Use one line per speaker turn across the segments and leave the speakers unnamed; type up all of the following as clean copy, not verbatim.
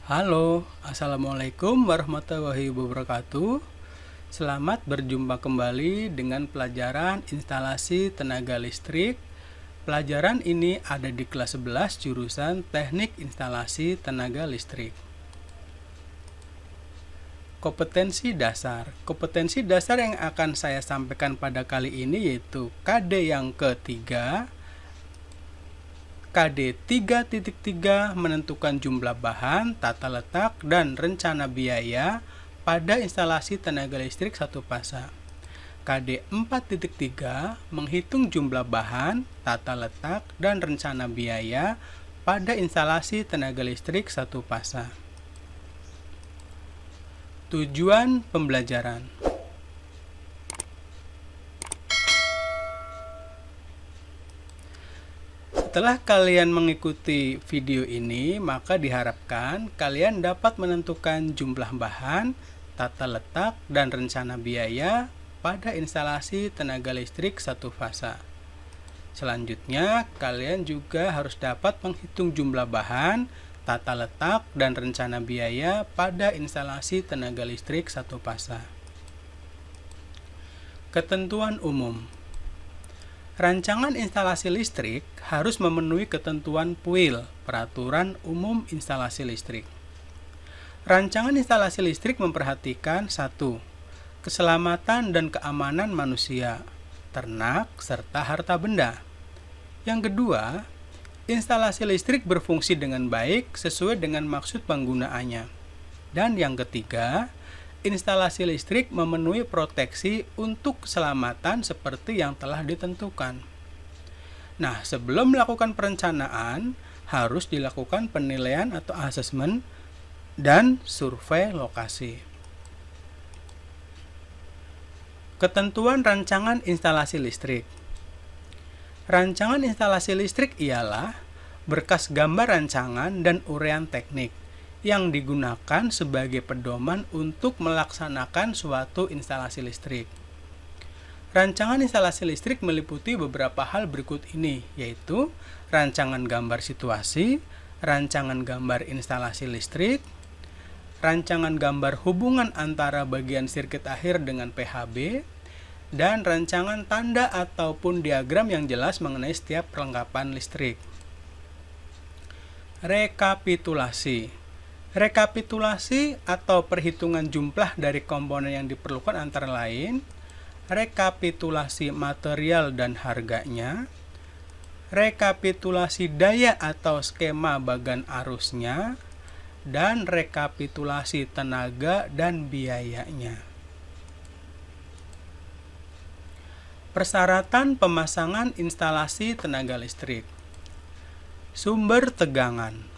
Halo, Assalamualaikum warahmatullahi wabarakatuh. Selamat berjumpa kembali dengan pelajaran instalasi tenaga listrik. Pelajaran ini ada di kelas 11 jurusan Teknik Instalasi Tenaga Listrik. Kompetensi dasar. Kompetensi dasar yang akan saya sampaikan pada kali ini yaitu KD yang ketiga. KD 3.3 menentukan jumlah bahan, tata letak, dan rencana biaya pada instalasi tenaga listrik satu fasa. KD 4.3 menghitung jumlah bahan, tata letak, dan rencana biaya pada instalasi tenaga listrik satu fasa. Tujuan pembelajaran. Setelah kalian mengikuti video ini, maka diharapkan kalian dapat menentukan jumlah bahan, tata letak, dan rencana biaya pada instalasi tenaga listrik satu fasa. Selanjutnya, kalian juga harus dapat menghitung jumlah bahan, tata letak, dan rencana biaya pada instalasi tenaga listrik satu fasa. Ketentuan umum. Rancangan instalasi listrik harus memenuhi ketentuan PUIL, Peraturan Umum Instalasi Listrik. Rancangan instalasi listrik memperhatikan 1. Keselamatan dan keamanan manusia, ternak, serta harta benda. Yang kedua, instalasi listrik berfungsi dengan baik sesuai dengan maksud penggunaannya. Dan yang ketiga, instalasi listrik memenuhi proteksi untuk keselamatan seperti yang telah ditentukan. Nah, sebelum melakukan perencanaan, harus dilakukan penilaian atau asesmen dan survei lokasi. Ketentuan rancangan instalasi listrik. Rancangan instalasi listrik ialah berkas gambar rancangan dan uraian teknik yang digunakan sebagai pedoman untuk melaksanakan suatu instalasi listrik. Rancangan instalasi listrik meliputi beberapa hal berikut ini, yaitu rancangan gambar situasi, rancangan gambar instalasi listrik, rancangan gambar hubungan antara bagian sirkuit akhir dengan PHB, dan rancangan tanda ataupun diagram yang jelas mengenai setiap perlengkapan listrik. Rekapitulasi. Rekapitulasi atau perhitungan jumlah dari komponen yang diperlukan antara lain, rekapitulasi material dan harganya, rekapitulasi daya atau skema bagan arusnya, dan rekapitulasi tenaga dan biayanya. Persyaratan pemasangan instalasi tenaga listrik. Sumber tegangan.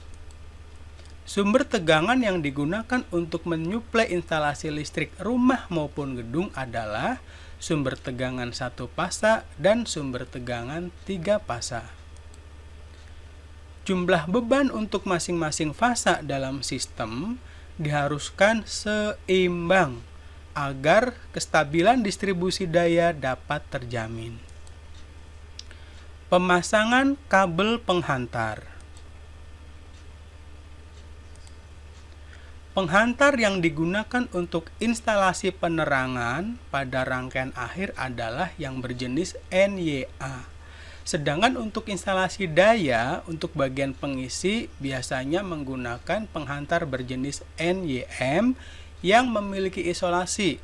Sumber tegangan yang digunakan untuk menyuplai instalasi listrik rumah maupun gedung adalah sumber tegangan 1 fasa dan sumber tegangan 3 fasa. Jumlah beban untuk masing-masing fasa dalam sistem diharuskan seimbang agar kestabilan distribusi daya dapat terjamin. Pemasangan kabel penghantar. Penghantar yang digunakan untuk instalasi penerangan pada rangkaian akhir adalah yang berjenis NYA. Sedangkan untuk instalasi daya untuk bagian pengisi biasanya menggunakan penghantar berjenis NYM yang memiliki isolasi,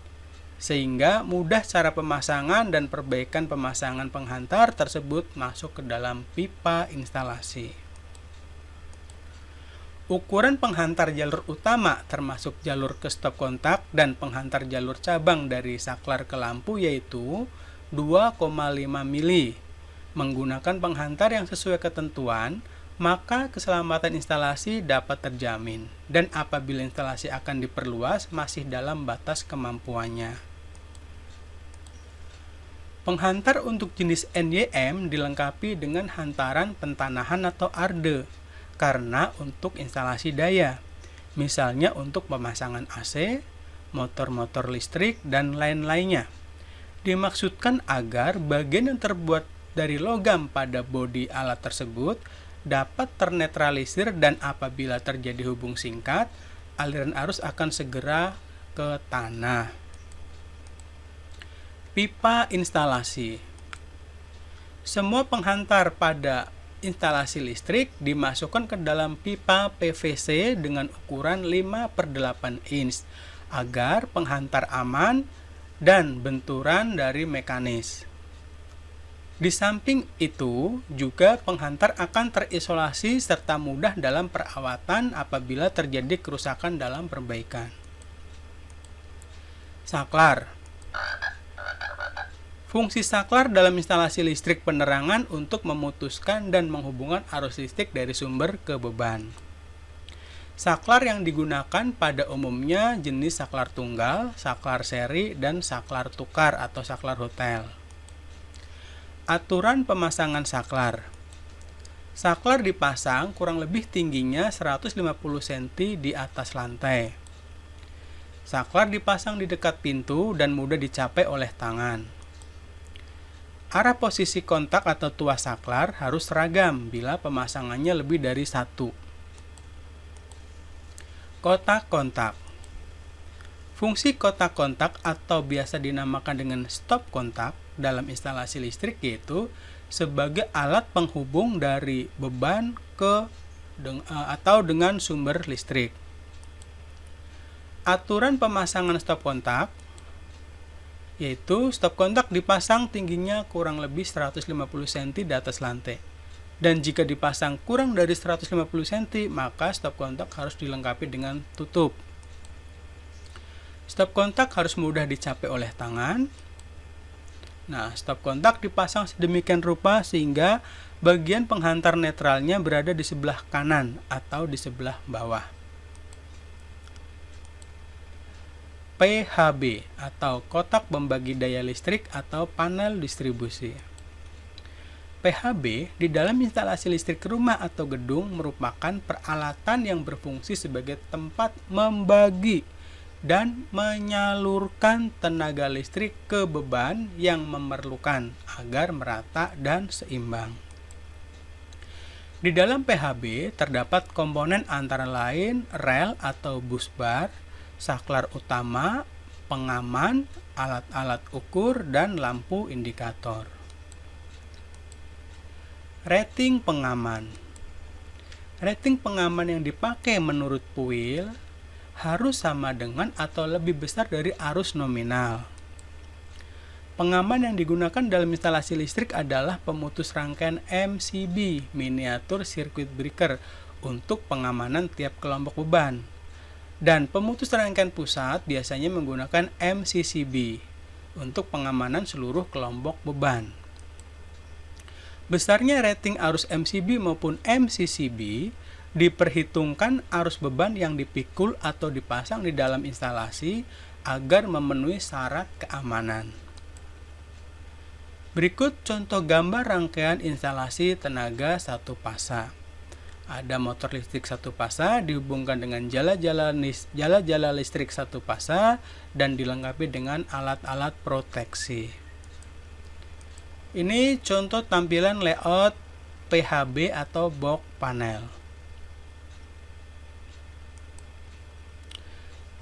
sehingga mudah cara pemasangan dan perbaikan pemasangan penghantar tersebut masuk ke dalam pipa instalasi. Ukuran penghantar jalur utama termasuk jalur ke stop kontak dan penghantar jalur cabang dari saklar ke lampu yaitu 2,5 mili. Menggunakan penghantar yang sesuai ketentuan, maka keselamatan instalasi dapat terjamin dan apabila instalasi akan diperluas masih dalam batas kemampuannya. Penghantar untuk jenis NYM dilengkapi dengan hantaran pentanahan atau arde. Karena untuk instalasi daya, misalnya untuk pemasangan AC, motor-motor listrik, dan lain-lainnya. Dimaksudkan agar bagian yang terbuat dari logam pada bodi alat tersebut dapat ternetralisir dan apabila terjadi hubung singkat, aliran arus akan segera ke tanah. Pipa instalasi. Semua penghantar pada instalasi listrik dimasukkan ke dalam pipa PVC dengan ukuran 5/8 inch agar penghantar aman dan benturan dari mekanis. Di samping itu, juga penghantar akan terisolasi serta mudah dalam perawatan apabila terjadi kerusakan dalam perbaikan. Saklar. Fungsi saklar dalam instalasi listrik penerangan untuk memutuskan dan menghubungkan arus listrik dari sumber ke beban. Saklar yang digunakan pada umumnya jenis saklar tunggal, saklar seri, dan saklar tukar atau saklar hotel. Aturan pemasangan saklar. Saklar dipasang kurang lebih tingginya 150 cm di atas lantai. Saklar dipasang di dekat pintu dan mudah dicapai oleh tangan. Arah posisi kontak atau tuas saklar harus seragam bila pemasangannya lebih dari satu. Kotak kontak. Fungsi kotak kontak atau biasa dinamakan dengan stop kontak dalam instalasi listrik yaitu sebagai alat penghubung dari beban ke atau dengan sumber listrik. Aturan pemasangan stop kontak yaitu stop kontak dipasang tingginya kurang lebih 150 cm di atas lantai. Dan jika dipasang kurang dari 150 cm, maka stop kontak harus dilengkapi dengan tutup. Stop kontak harus mudah dicapai oleh tangan. Nah, stop kontak dipasang sedemikian rupa sehingga bagian penghantar netralnya berada di sebelah kanan atau di sebelah bawah. PHB atau kotak pembagi daya listrik atau panel distribusi. PHB di dalam instalasi listrik rumah atau gedung merupakan peralatan yang berfungsi sebagai tempat membagi dan menyalurkan tenaga listrik ke beban yang memerlukan agar merata dan seimbang. Di dalam PHB terdapat komponen antara lain rel atau busbar, saklar utama, pengaman, alat-alat ukur, dan lampu indikator. Rating pengaman. Rating pengaman yang dipakai menurut PUIL harus sama dengan atau lebih besar dari arus nominal. Pengaman yang digunakan dalam instalasi listrik adalah pemutus rangkaian MCB, miniatur circuit breaker, untuk pengamanan tiap kelompok beban. Dan pemutus rangkaian pusat biasanya menggunakan MCCB untuk pengamanan seluruh kelompok beban. Besarnya rating arus MCB maupun MCCB diperhitungkan arus beban yang dipikul atau dipasang di dalam instalasi agar memenuhi syarat keamanan. Berikut contoh gambar rangkaian instalasi tenaga satu fasa. Ada motor listrik satu fasa dihubungkan dengan jala-jala listrik satu fasa dan dilengkapi dengan alat-alat proteksi. Ini contoh tampilan layout PHB atau box panel.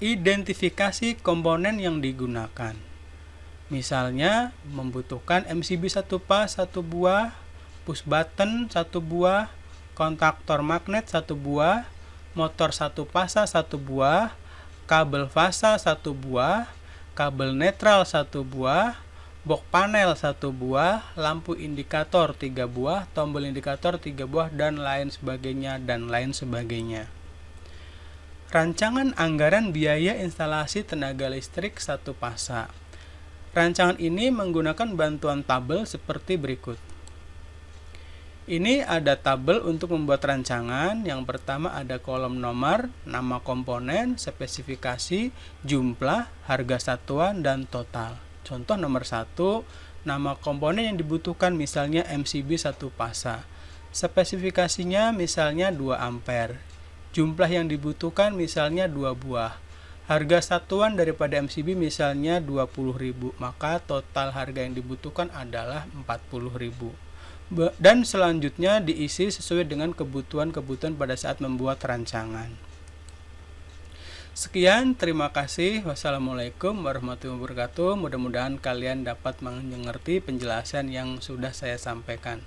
Identifikasi komponen yang digunakan. Misalnya membutuhkan MCB satu pas satu buah, push button satu buah, kontaktor magnet satu buah, motor satu fasa satu buah, kabel fasa satu buah, kabel netral satu buah, box panel satu buah, lampu indikator 3 buah, tombol indikator 3 buah, dan lain sebagainya. Rancangan anggaran biaya instalasi tenaga listrik satu fasa. Rancangan ini menggunakan bantuan tabel seperti berikut. Ini ada tabel untuk membuat rancangan. Yang pertama ada kolom nomor, nama komponen, spesifikasi, jumlah, harga satuan, dan total. Contoh nomor 1, nama komponen yang dibutuhkan misalnya MCB satu fasa. Spesifikasinya misalnya 2 ampere. Jumlah yang dibutuhkan misalnya 2 buah. Harga satuan daripada MCB misalnya 20.000, maka total harga yang dibutuhkan adalah 40.000. dan selanjutnya diisi sesuai dengan kebutuhan-kebutuhan pada saat membuat rancangan. Sekian, terima kasih. Wassalamualaikum warahmatullahi wabarakatuh. Mudah-mudahan kalian dapat mengerti penjelasan yang sudah saya sampaikan.